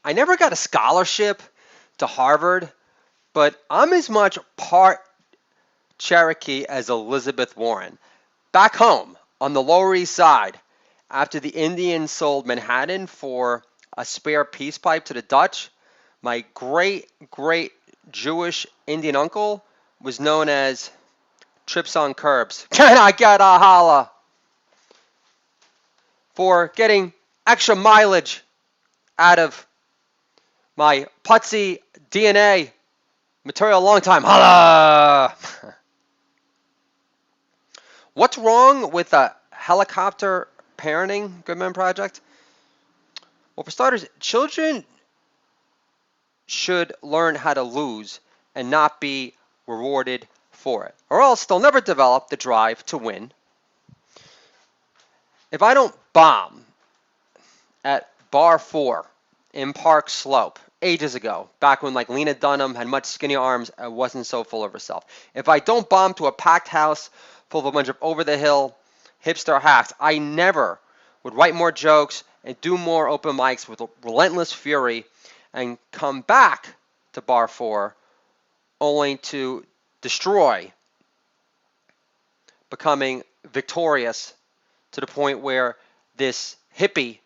I never got a scholarship to Harvard, but I'm as much part Cherokee as Elizabeth Warren. Back home on the Lower East Side, after the Indians sold Manhattan for a spare peace pipe to the Dutch, my great great Jewish Indian uncle was known as Trips on Curbs. Can I get a holla? For getting extra mileage out of my putsy DNA material a long time. Holla! What's wrong with a helicopter parenting Goodman Project? Well, for starters, children should learn how to lose and not be rewarded for it, or else they'll never develop the drive to win. If I don't bomb at Bar 4 in Park Slope ages ago, back when like Lena Dunham had much skinnier arms and wasn't so full of herself, if I don't bomb to a packed house full of a bunch of over-the-hill hipster hacks, I never would write more jokes and do more open mics with relentless fury and come back to Bar 4 only to destroy, becoming victorious to the point where this hippie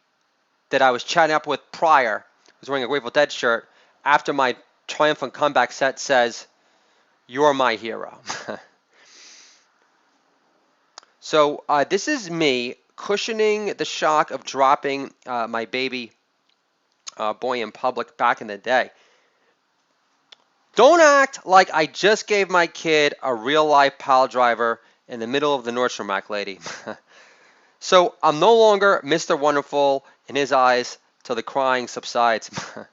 that I was chatting up with prior, who's wearing a Grateful Dead shirt, after my triumphant comeback set says, "You're my hero." So this is me cushioning the shock of dropping my baby boy in public back in the day. Don't act like I just gave my kid a real-life pile driver in the middle of the Nordstrom Rack, lady. So I'm no longer Mr. Wonderful in his eyes till the crying subsides. It's a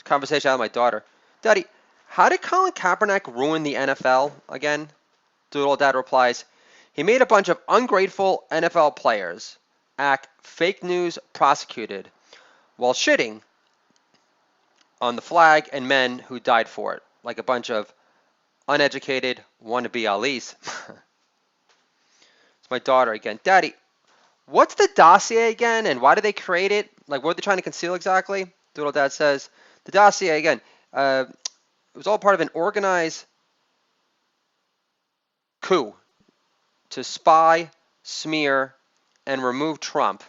conversation I had with my daughter. Daddy, how did Colin Kaepernick ruin the NFL again? Doodle Dad replies, he made a bunch of ungrateful NFL players act fake news prosecuted while shitting on the flag and men who died for it, like a bunch of uneducated wannabe Alis. It's my daughter again. Daddy, what's the dossier again, and why did they create it? Like, what are they trying to conceal exactly? Doodle Dad says, the dossier, again, it was all part of an organized coup to spy, smear, and remove Trump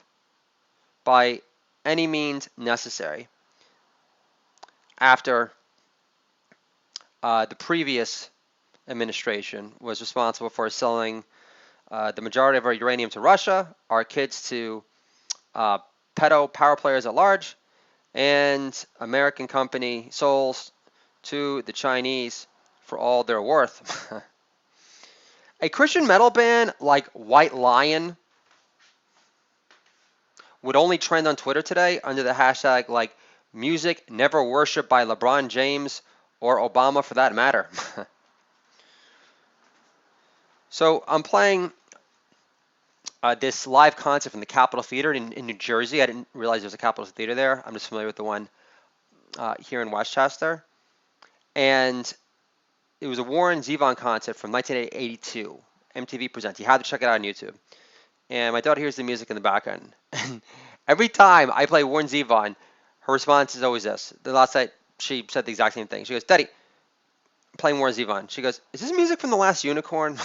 by any means necessary after the previous administration was responsible for selling the majority of our uranium to Russia, our kids to pedo power players at large, and American company souls to the Chinese for all they're worth. A Christian metal band like White Lion would only trend on Twitter today under the hashtag like music never worshipped by LeBron James or Obama for that matter. So I'm playing this live concert from the Capitol Theater in New Jersey. I didn't realize there was a Capitol Theater there. I'm just familiar with the one here in Westchester. And it was a Warren Zevon concert from 1982. MTV Presents. You have to check it out on YouTube. And my daughter hears the music in the background. And every time I play Warren Zevon, her response is always this. The last night, she said the exact same thing. She goes, Daddy, I'm playing Warren Zevon. She goes, is this music from The Last Unicorn?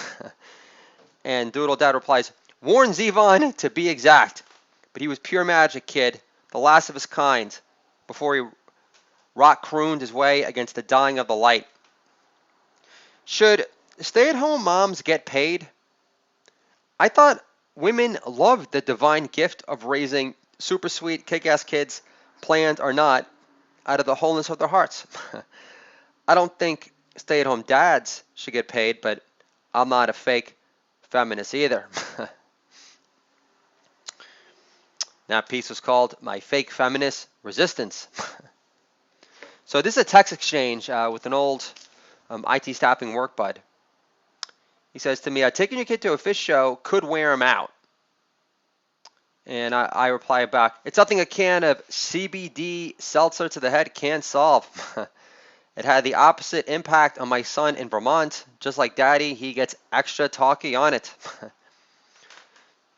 And Doodle Dad replies, Warren Zevon, to be exact. But he was pure magic, kid. The last of his kind. Before he rock crooned his way against the dying of the light. Should stay-at-home moms get paid? I thought women loved the divine gift of raising super sweet, kick-ass kids, planned or not, out of the wholeness of their hearts. I don't think stay-at-home dads should get paid, but I'm not a fake feminist either. That piece was called My Fake Feminist Resistance. So this is a text exchange with an old IT staffing work bud. He says to me, taking your kid to a fish show could wear him out. And I reply back, it's nothing a can of CBD seltzer to the head can't solve. It had the opposite impact on my son in Vermont. Just like Daddy, he gets extra talky on it.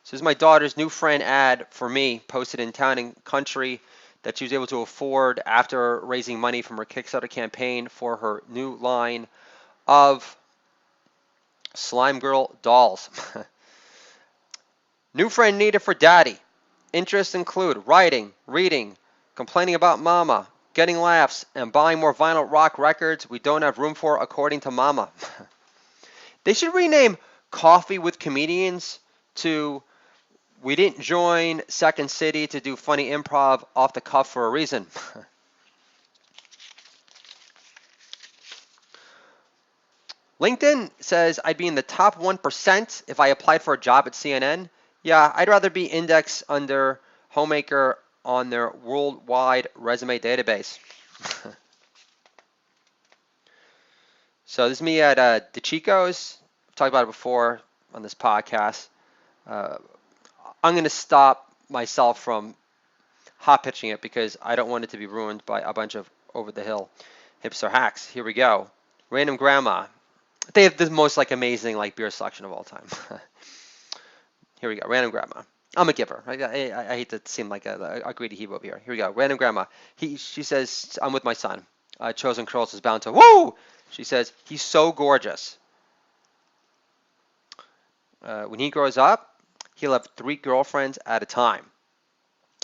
This is my daughter's new friend ad for me, posted in Town and Country that she was able to afford after raising money from her Kickstarter campaign for her new line of Slime Girl dolls. New friend needed for daddy. Interests include writing, reading, complaining about mama, getting laughs, and buying more vinyl rock records we don't have room for according to mama. They should rename Coffee with Comedians to We Didn't Join Second City to do funny improv off the cuff for a reason. LinkedIn says I'd be in the top 1% if I applied for a job at CNN. Yeah, I'd rather be indexed under Homemaker on their worldwide resume database. So this is me at DeChico's. I've talked about it before on this podcast. I'm going to stop myself from hot pitching it because I don't want it to be ruined by a bunch of over-the-hill hipster hacks. Here we go. Random Grandma. They have the most amazing beer selection of all time. Here we go. Random Grandma. I'm a giver. I hate to seem like a greedy hebo here. Here we go. Random Grandma. She says, I'm with my son. Chosen Curls is bound to. Woo! She says, he's so gorgeous. When he grows up, he'll have 3 girlfriends at a time.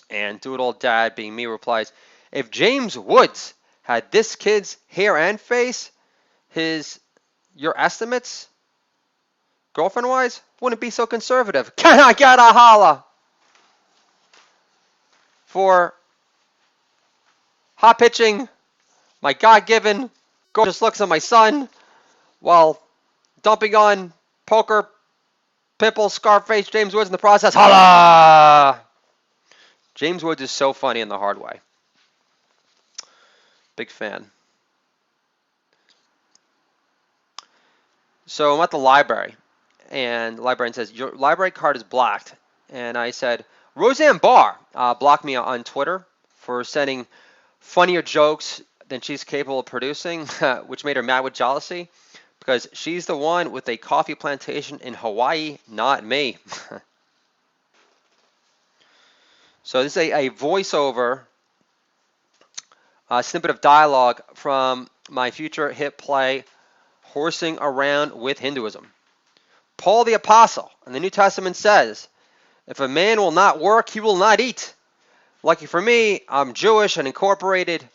And Doodle Dad, being me, replies, if James Woods had this kid's hair and face, your estimates, girlfriend-wise, wouldn't be so conservative. Can I get a holla for hot pitching my God-given gorgeous looks of my son while dumping on poker, pimple, Scarface, James Woods in the process? Holla! James Woods is so funny in the hard way. Big fan. So I'm at the library, and the librarian says, your library card is blocked. And I said, Roseanne Barr blocked me on Twitter for sending funnier jokes than she's capable of producing, which made her mad with jealousy, because she's the one with a coffee plantation in Hawaii, not me. So this is a voiceover snippet of dialogue from my future hit play, Horsing Around with Hinduism. Paul the Apostle in the New Testament says, if a man will not work, he will not eat. Lucky for me, I'm Jewish and incorporated,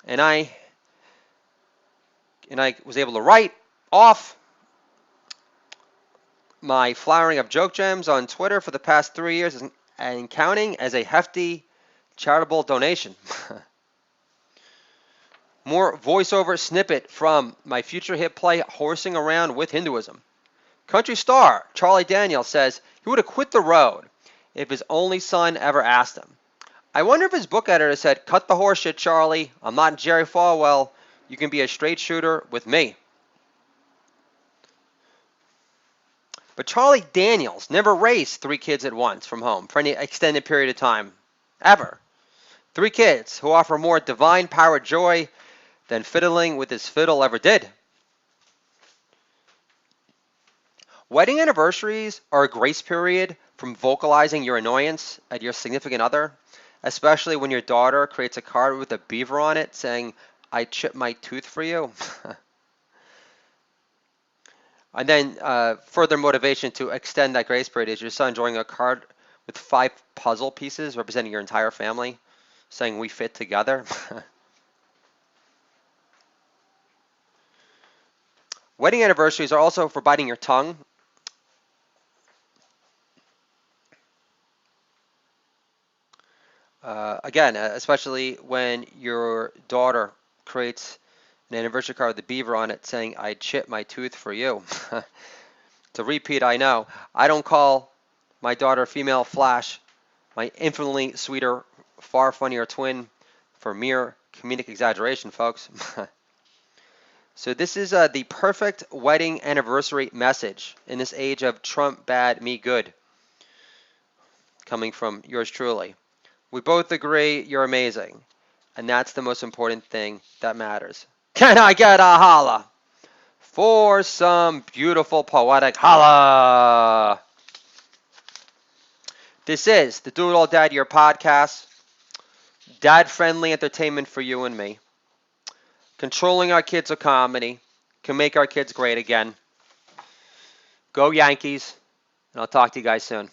and I was able to write off my flowering of joke gems on Twitter for the past 3 years and counting as a hefty charitable donation. More voiceover snippet from my future hit play, Horsing Around with Hinduism. Country star Charlie Daniels says he would have quit the road if his only son ever asked him. I wonder if his book editor said, cut the horse shit, Charlie. I'm not Jerry Falwell. You can be a straight shooter with me. But Charlie Daniels never raised 3 kids at once from home for any extended period of time. Ever. 3 kids who offer more divine power joy than fiddling with his fiddle ever did. Wedding anniversaries are a grace period from vocalizing your annoyance at your significant other, especially when your daughter creates a card with a beaver on it saying, I chipped my tooth for you. And then further motivation to extend that grace period is your son drawing a card with 5 puzzle pieces representing your entire family, saying we fit together. Wedding anniversaries are also for biting your tongue. Again, especially when your daughter creates an anniversary card with a beaver on it saying, I chipped my tooth for you. To repeat, I know. I don't call my daughter Female Flash, my infinitely sweeter, far funnier twin, for mere comedic exaggeration, folks. So this is the perfect wedding anniversary message in this age of Trump bad, me good, coming from yours truly. We both agree you're amazing, and that's the most important thing that matters. Can I get a holla for some beautiful poetic holla? This is the Do It All Dad Year podcast. Dad-friendly entertainment for you and me. Controlling our kids with comedy. Can make our kids great again. Go Yankees. And I'll talk to you guys soon.